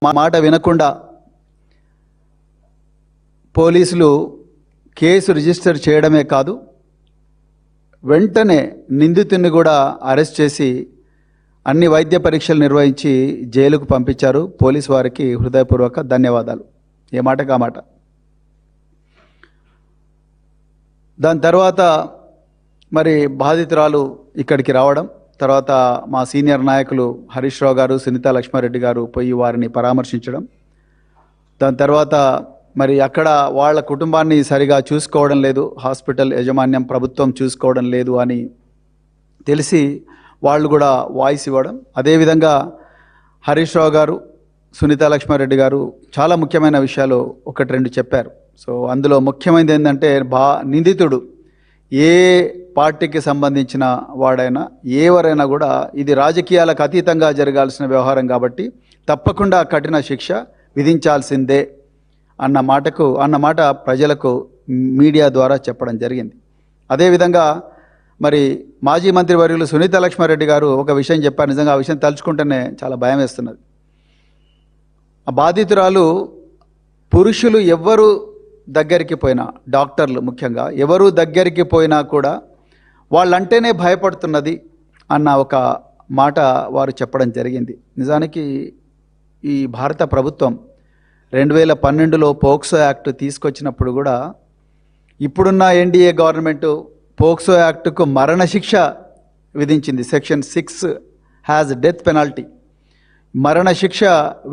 మాట వినకుండా పోలీసులు కేసు రిజిస్టర్ చేయడమే కాదు, వెంటనే నిందితుడిని కూడా అరెస్ట్ చేసి అన్ని వైద్య పరీక్షలు నిర్వహించి జైలుకు పంపించారు. పోలీసు వారికి హృదయపూర్వక ధన్యవాదాలు. ఏ మాట కామాట. దాని తర్వాత మరి బాధితురాలు ఇక్కడికి రావడం, తర్వాత మా సీనియర్ నాయకులు హరీష్ రావు గారు, సునీతా లక్ష్మారెడ్డి గారు పోయి వారిని పరామర్శించడం, దాని తర్వాత మరి అక్కడ వాళ్ళ కుటుంబాన్ని సరిగా చూసుకోవడం లేదు, హాస్పిటల్ యాజమాన్యం ప్రభుత్వం చూసుకోవడం లేదు అని తెలిసి వాళ్ళు కూడా వాయిస్ ఇవ్వడం. అదేవిధంగా హరీష్ రావు గారు, సునీతా లక్ష్మారెడ్డి గారు చాలా ముఖ్యమైన విషయాలు ఒకటి రెండు చెప్పారు. సో అందులో ముఖ్యమైనది ఏంటంటే నిందితుడు ఏ పార్టీకి సంబంధించిన వాడైనా ఎవరైనా కూడా ఇది రాజకీయాలకు అతీతంగా జరగాల్సిన వ్యవహారం కాబట్టి తప్పకుండా కఠిన శిక్ష విధించాల్సిందే అన్నమాట ప్రజలకు మీడియా ద్వారా చెప్పడం జరిగింది. అదేవిధంగా మరి మాజీ మంత్రివర్యులు సునీతా లక్ష్మారెడ్డి గారు ఒక విషయం చెప్పారు. నిజంగా ఆ విషయం తలుచుకుంటేనే చాలా భయం వేస్తున్నది. ఆ బాధితురాలు పురుషులు ఎవ్వరు దగ్గరికి పోయినా, డాక్టర్లు ముఖ్యంగా ఎవరు దగ్గరికి పోయినా కూడా వాళ్ళంటేనే భయపడుతున్నది అన్న ఒక మాట వారు చెప్పడం జరిగింది. నిజానికి ఈ భారత ప్రభుత్వం 2012లో పోక్సో యాక్ట్ తీసుకొచ్చినప్పుడు కూడా ఇప్పుడున్న ఎన్డీఏ గవర్నమెంటు పోక్సో యాక్టుకు మరణశిక్ష విధించింది. సెక్షన్ 6 హ్యాజ్ డెత్ పెనాల్టీ, మరణశిక్ష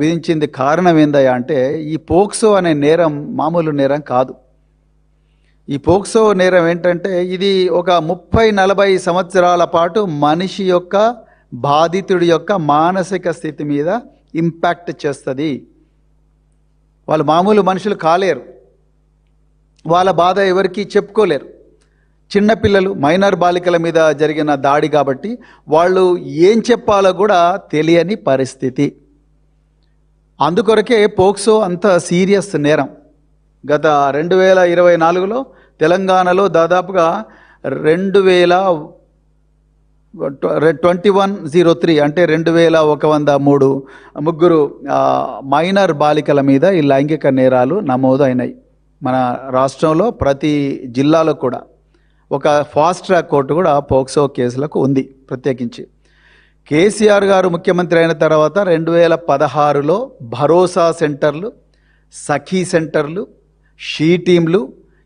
విధించింది. కారణం ఏందయ్యా అంటే ఈ పోక్సో అనే నేరం మామూలు నేరం కాదు. ఈ పోక్సో నేరం ఏంటంటే ఇది ఒక 30-40 సంవత్సరాల పాటు మనిషి యొక్క, బాధితుడి యొక్క మానసిక స్థితి మీద ఇంపాక్ట్ చేస్తుంది. వాళ్ళు మామూలు మనుషులు కాలేరు, వాళ్ళ బాధ ఎవరికి చెప్పుకోలేరు. చిన్నపిల్లలు, మైనర్ బాలికల మీద జరిగిన దాడి కాబట్టి వాళ్ళు ఏం చెప్పాలో కూడా తెలియని పరిస్థితి. అందుకొరకే పోక్సో అంత సీరియస్ నేరం. గత 2024లో తెలంగాణలో దాదాపుగా 2103 అంటే 2103 ముగ్గురు మైనర్ బాలికల మీద ఈ లైంగిక నేరాలు నమోదు అయినాయి. మన రాష్ట్రంలో ప్రతి జిల్లాలో కూడా ఒక ఫాస్ట్ ట్రాక్ కోర్టు కూడా పోక్సో కేసులకు ఉంది ప్రత్యేకించి. కేసీఆర్ గారు ముఖ్యమంత్రి అయిన తర్వాత 2016లో భరోసా సెంటర్లు, సఖీ సెంటర్లు, షీ టీంలు,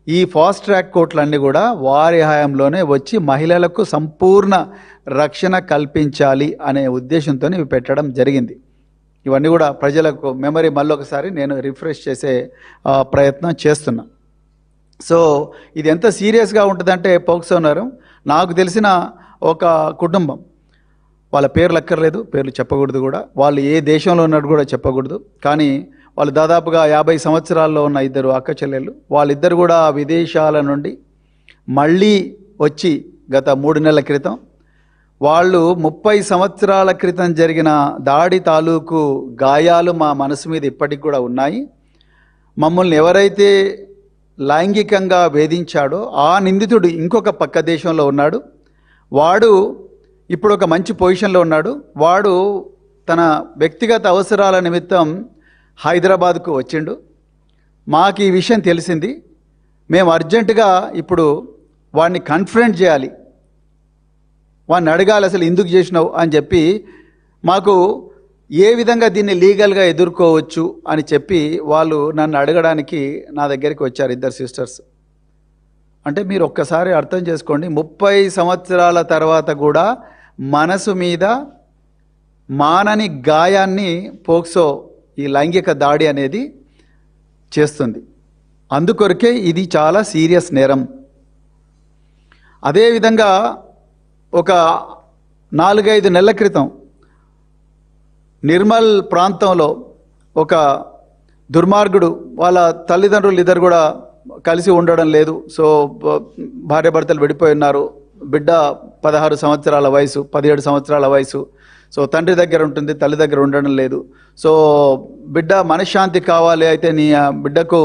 ఈ ఫాస్ట్ ట్రాక్ కోర్టులన్నీ కూడా వారి హయాంలోనే వచ్చి మహిళలకు సంపూర్ణ రక్షణ కల్పించాలి అనే ఉద్దేశంతో ఇవి పెట్టడం జరిగింది. ఇవన్నీ కూడా ప్రజలకు మెమరీ మళ్ళొకసారి నేను రిఫ్రెష్ చేసే ప్రయత్నం చేస్తున్నా. సో ఇది ఎంత సీరియస్గా ఉంటుందంటే పోక్సో నేరం, నాకు తెలిసిన ఒక కుటుంబం, వాళ్ళ పేర్లు అక్కర్లేదు, పేర్లు చెప్పకూడదు కూడా, వాళ్ళు ఏ దేశంలో ఉన్నట్టు కూడా చెప్పకూడదు, కానీ వాళ్ళు దాదాపుగా 50 సంవత్సరాల్లో ఉన్న ఇద్దరు అక్క చెల్లెళ్ళు, వాళ్ళిద్దరు కూడా విదేశాల నుండి మళ్ళీ వచ్చి గత 3 నెలల క్రితం వాళ్ళు 30 సంవత్సరాల క్రితం జరిగిన దాడి తాలూకు గాయాలు మా మనసు మీద ఇప్పటికి కూడా ఉన్నాయి. మమ్మల్ని ఎవరైతే లైంగికంగా వేధించాడో ఆ నిందితుడు ఇంకొక పక్క దేశంలో ఉన్నాడు. వాడు ఇప్పుడు ఒక మంచి పొజిషన్లో ఉన్నాడు. వాడు తన వ్యక్తిగత అవసరాల నిమిత్తం హైదరాబాద్కు వచ్చిండు. మాకు ఈ విషయం తెలిసింది. మేము అర్జెంటుగా ఇప్పుడు వాడిని కన్ఫరెంట్ చేయాలి, వాడిని అడగాలి అసలు ఎందుకు చేసినావు అని చెప్పి, మాకు ఏ విధంగా దీన్ని లీగల్గా ఎదుర్కోవచ్చు అని చెప్పి వాళ్ళు నన్ను అడగడానికి నా దగ్గరికి వచ్చారు ఇద్దరు సిస్టర్స్. అంటే మీరు ఒక్కసారి అర్థం చేసుకోండి, 30 సంవత్సరాల తర్వాత కూడా మనసు మీద మానని గాయాన్ని పోక్సో ఈ లైంగిక దాడి అనేది చేస్తుంది. అందుకొరకే ఇది చాలా సీరియస్ నేరం. అదేవిధంగా ఒక 4-5 నెలల క్రితం నిర్మల్ ప్రాంతంలో ఒక దుర్మార్గుడు, వాళ్ళ తల్లిదండ్రులు ఇద్దరు కూడా కలిసి ఉండడం లేదు. సో భార్యాభర్తలు విడిపోయి ఉన్నారు. బిడ్డ 16 సంవత్సరాల వయసు, 17 సంవత్సరాల వయసు. సో తండ్రి దగ్గర ఉంటుంది, తల్లి దగ్గర ఉండడం లేదు. సో బిడ్డ మనశ్శాంతి కావాలి, అయితే నీ బిడ్డకు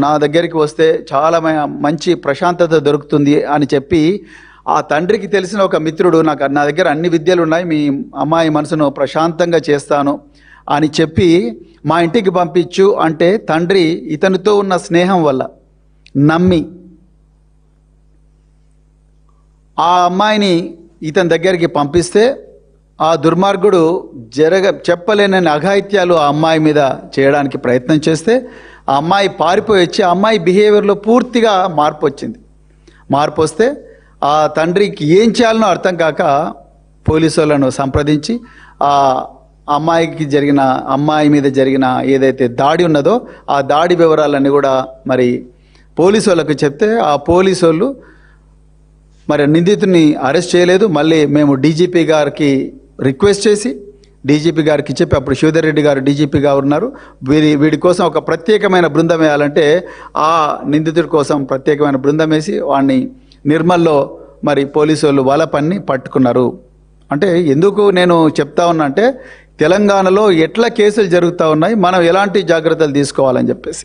నా దగ్గరికి వస్తే చాలా మంచి ప్రశాంతత దొరుకుతుంది అని చెప్పి ఆ తండ్రికి తెలిసిన ఒక మిత్రుడు, నా దగ్గర అన్ని విద్యలు ఉన్నాయి, మీ అమ్మాయి మనసును ప్రశాంతంగా చేస్తాను అని చెప్పి మా ఇంటికి పంపించు అంటే తండ్రి ఇతనితో ఉన్న స్నేహం వల్ల నమ్మి ఆ అమ్మాయిని ఇతని దగ్గరికి పంపిస్తే ఆ దుర్మార్గుడు చెప్పలేనని అఘాయిత్యాలు ఆ అమ్మాయి మీద చేయడానికి ప్రయత్నం చేస్తే ఆ అమ్మాయి పారిపోయి వచ్చి ఆ అమ్మాయి బిహేవియర్లో పూర్తిగా మార్పు వచ్చింది. మార్పు వస్తే ఆ తండ్రికి ఏం చేయాలనో అర్థం కాక పోలీసు వాళ్ళను సంప్రదించి ఆ అమ్మాయి మీద జరిగిన ఏదైతే దాడి ఉన్నదో ఆ దాడి వివరాలన్నీ కూడా మరి పోలీసు వాళ్ళకు చెప్తే ఆ పోలీసు వాళ్ళు మరి నిందితుని అరెస్ట్ చేయలేదు. మళ్ళీ మేము డీజీపీ గారికి రిక్వెస్ట్ చేసి డీజీపీ గారికి చెప్పి, అప్పుడు శ్రీధర్ రెడ్డి గారు డీజీపీగా ఉన్నారు, వీడి కోసం ఒక ప్రత్యేకమైన బృందం వేయాలంటే ఆ నిందితుడి కోసం ప్రత్యేకమైన బృందం వేసి వాడిని నిర్మల్లో మరి పోలీసు వాళ్ళు వాళ్ళ పని పట్టుకున్నారు. అంటే ఎందుకు నేను చెప్తా ఉన్నా అంటే తెలంగాణలో ఎట్లా కేసులు జరుగుతూ ఉన్నాయి, మనం ఎలాంటి జాగ్రత్తలు తీసుకోవాలని చెప్పేసి.